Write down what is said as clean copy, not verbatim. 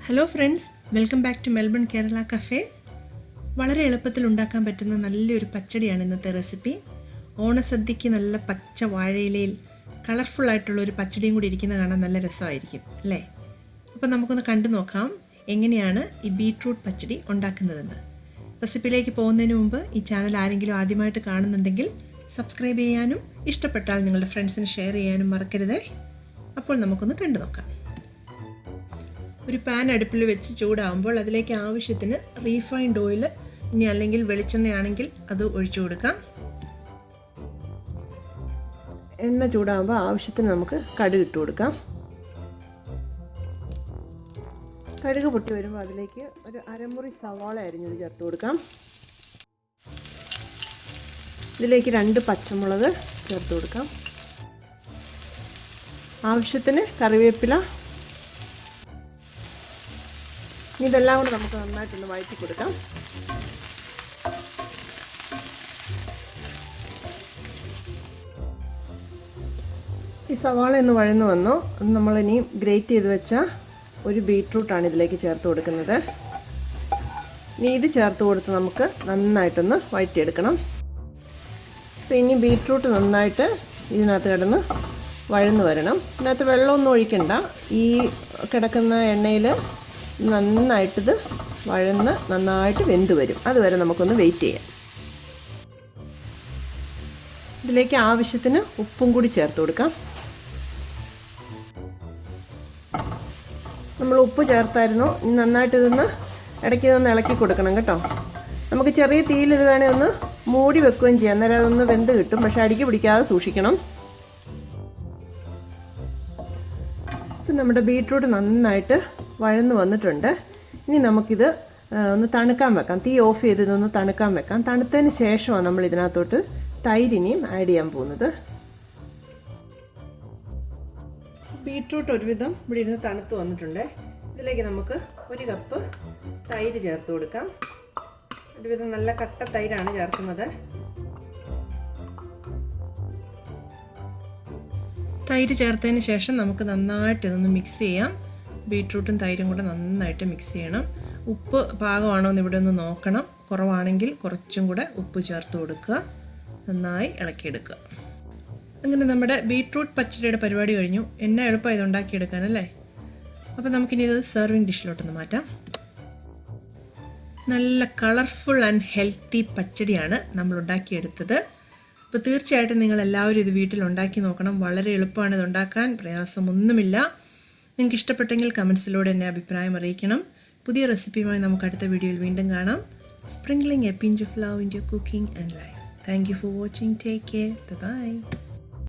Hello friends, welcome back to Melbourne Kerala cafe. വളരെ എളുപ്പത്തിൽ ഉണ്ടാക്കാൻ പറ്റുന്ന നല്ലൊരു പച്ചടിയാണ് ഇന്നത്തെ റെസിപ്പി. ഓണസദ്യക്ക് നല്ല പച്ച വാഴയിലയിൽ കളർഫുൾ ആയിട്ടുള്ളൊരു പച്ചടിയും കൂടി ഇരിക്കുന്നത് കാണാൻ നല്ല രസമായിരിക്കും അല്ലേ? അപ്പോൾ നമുക്കൊന്ന് കണ്ടു നോക്കാം എങ്ങനെയാണ് ഈ ബീട്രൂട്ട് പച്ചടി ഉണ്ടാക്കുന്നതെന്ന്. റെസിപ്പിയിലേക്ക് പോകുന്നതിന് മുമ്പ് ഈ ചാനൽ ആരെങ്കിലും ആദ്യമായിട്ട് കാണുന്നുണ്ടെങ്കിൽ സബ്സ്ക്രൈബ് ചെയ്യാനും ഇഷ്ടപ്പെട്ടാൽ നിങ്ങളുടെ ഫ്രണ്ട്സിന് ഷെയർ ചെയ്യാനും മറക്കരുതേ. അപ്പോൾ നമുക്കൊന്ന് കണ്ടു നോക്കാം. ഒരു പാൻ അടുപ്പിൽ വെച്ച് ചൂടാകുമ്പോൾ അതിലേക്ക് ആവശ്യത്തിന് റീഫൈൻഡ് ഓയിൽ, ഇനി അല്ലെങ്കിൽ വെളിച്ചെണ്ണയാണെങ്കിൽ അത് ഒഴിച്ചു കൊടുക്കാം. എണ്ണ ചൂടാകുമ്പോൾ ആവശ്യത്തിന് നമുക്ക് കടുക് ഇട്ട് കൊടുക്കാം. കടുക് പൊട്ടി വരുമ്പോൾ അതിലേക്ക് ഒരു അരമുറി സവാള അരിഞ്ഞത് ചേർത്ത് കൊടുക്കാം. ഇതിലേക്ക് 2 പച്ചമുളക് ചേർത്ത് കൊടുക്കാം. ആവശ്യത്തിന് കറിവേപ്പില. ഇതെല്ലാം കൂടെ നമുക്ക് നന്നായിട്ടൊന്ന് വഴറ്റി കൊടുക്കാം. ഈ സവാള ഒന്ന് വഴന്നു വന്നു. നമ്മളിനി ഗ്രേറ്റ് ചെയ്ത് വെച്ച ഒരു ബീട്രൂട്ടാണ് ഇതിലേക്ക് ചേർത്ത് കൊടുക്കുന്നത്. ഇനി ഇത് ചേർത്ത് കൊടുത്ത് നമുക്ക് നന്നായിട്ടൊന്ന് വഴറ്റിയെടുക്കണം. അപ്പോൾ ഇനി ബീട്രൂട്ട് നന്നായിട്ട് ഇതിനകത്ത് കിടന്ന് വഴന്നു വരണം. ഇതിനകത്ത് വെള്ളമൊന്നും ഒഴിക്കണ്ട. ഈ കിടക്കുന്ന എണ്ണയിൽ നന്നായിട്ടിത് വഴന്ന് നന്നായിട്ട് വെന്ത് വരും. അതുവരെ നമുക്കൊന്ന് വെയിറ്റ് ചെയ്യാം. ഇതിലേക്ക് ആവശ്യത്തിന് ഉപ്പും കൂടി ചേർത്ത് കൊടുക്കാം. നമ്മൾ ഉപ്പ് ചേർത്തായിരുന്നു. ഇനി നന്നായിട്ട് ഇതൊന്ന് ഇടയ്ക്ക് ഇളക്കി കൊടുക്കണം കേട്ടോ. നമുക്ക് ചെറിയ തീയിൽ ഇത് വേണേൽ ഒന്ന് മൂടി വെക്കുകയും ചെയ്യാം. അന്നേരം അതൊന്ന് വെന്ത് കിട്ടും. പക്ഷെ അടിക്ക് പിടിക്കാതെ സൂക്ഷിക്കണം. ഇപ്പം നമ്മുടെ ബീട്രൂട്ട് നന്നായിട്ട് വഴന്ന് വന്നിട്ടുണ്ട്. ഇനി നമുക്കിത് ഒന്ന് തണുക്കാൻ വെക്കാം. തീ ഓഫ് ചെയ്ത് ഇതൊന്ന് തണുക്കാൻ വെക്കാം. തണുത്തതിന് ശേഷമാണ് നമ്മൾ ഇതിനകത്തോട്ട് തൈരിനെയും ആഡ് ചെയ്യാൻ പോകുന്നത്. ബീട്രൂട്ട് ഒരുവിധം ഇവിടെ ഇരുന്ന് തണുത്ത് വന്നിട്ടുണ്ട്. ഇതിലേക്ക് നമുക്ക് 1 കപ്പ് തൈര് ചേർത്ത് കൊടുക്കാം. ഒരുവിധം നല്ല കട്ട തൈരാണ് ചേർക്കുന്നത്. തൈര് ചേർത്തതിന് ശേഷം നമുക്ക് നന്നായിട്ട് ഇതൊന്ന് മിക്സ് ചെയ്യാം. ബീട്രൂട്ടും തൈരും കൂടെ നന്നായിട്ട് മിക്സ് ചെയ്യണം. ഉപ്പ് പാകമാണോ എന്ന് ഇവിടെ ഒന്ന് നോക്കണം. കുറവാണെങ്കിൽ കുറച്ചും കൂടെ ഉപ്പ് ചേർത്ത് കൊടുക്കുക. നന്നായി ഇളക്കിയെടുക്കുക. അങ്ങനെ നമ്മുടെ ബീട്രൂട്ട് പച്ചടിയുടെ പരിപാടി കഴിഞ്ഞു. എന്നാ എളുപ്പമായി ഇത് ഉണ്ടാക്കിയെടുക്കാനല്ലേ? അപ്പോൾ നമുക്കിനി ഇത് സെർവിങ് ഡിഷിലോട്ടൊന്ന് മാറ്റാം. നല്ല കളർഫുൾ ആൻഡ് ഹെൽത്തി പച്ചടിയാണ് നമ്മൾ ഉണ്ടാക്കിയെടുത്തത്. അപ്പോൾ തീർച്ചയായിട്ടും നിങ്ങൾ എല്ലാവരും ഇത് വീട്ടിൽ ഉണ്ടാക്കി നോക്കണം. വളരെ എളുപ്പമാണ് ഇത് ഉണ്ടാക്കാൻ, പ്രയാസമൊന്നുമില്ല. നിങ്ങൾക്ക് ഇഷ്ടപ്പെട്ടെങ്കിൽ കമൻസിലൂടെ എന്നെ അഭിപ്രായം അറിയിക്കണം. പുതിയ റെസിപ്പിയുമായി നമുക്ക് അടുത്ത വീഡിയോയിൽ വീണ്ടും കാണാം. Sprinkling a pinch of love into your cooking and life. Thank you for watching. Take care. Bye-bye.